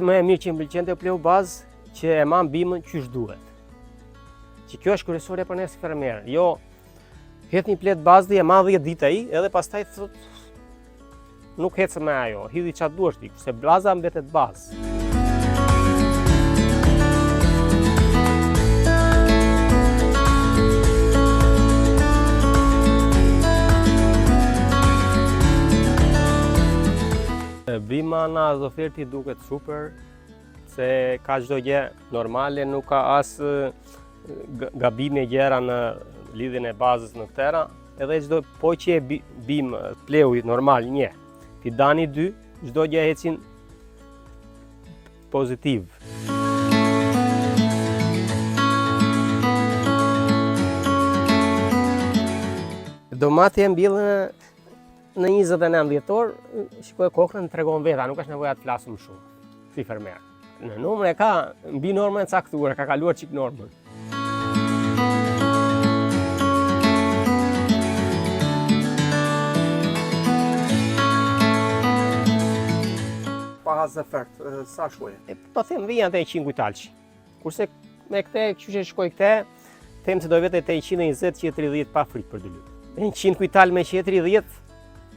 më e mirë që më pëlqen të pleu bazë që e mam bimën qysh duhet. Që kjo është kryesore për ne si fermer. Jo, het një plet bazë dhe e ma 10 ditë ai, edhe pastaj thot nuk hecë me ajo, hidhi çfarë duash ti, se baza mbetet bazë. Bima na oferti duket super, se ka çdo gjë normale, nuk ka as gabime gjëra në lidhjen e bazës në tëra, edhe çdo po që e bim pleu normal një, ti dani 2, çdo gjë ecin pozitiv. Domati e mbillën në 29 dhjetor, shikoj kokrën tregon veta, nuk është nevoja të flasim shumë si fermer. Në numër e ka mbi normën e caktuar, ka kaluar çik normën. Pa has efekt, sa shkoj? Po them vjen te 100 kujtalç. Kurse me këtë, qysh e shkoj këtë, them se do vete te 120 që 30 pa frikë për 2 lyp. 100 kujtal me që 30,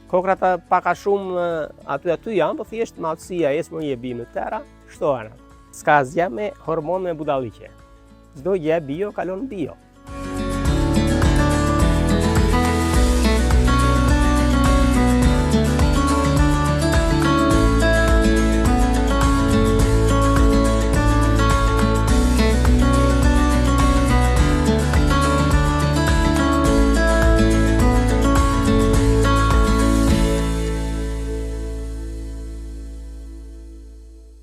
kokrat paka shumë aty janë, po thjesht malësia jesë më je bimë tëra, shtohen. Ska asgjë me hormon me budalliqe. Çdo gjë bio kalon bio.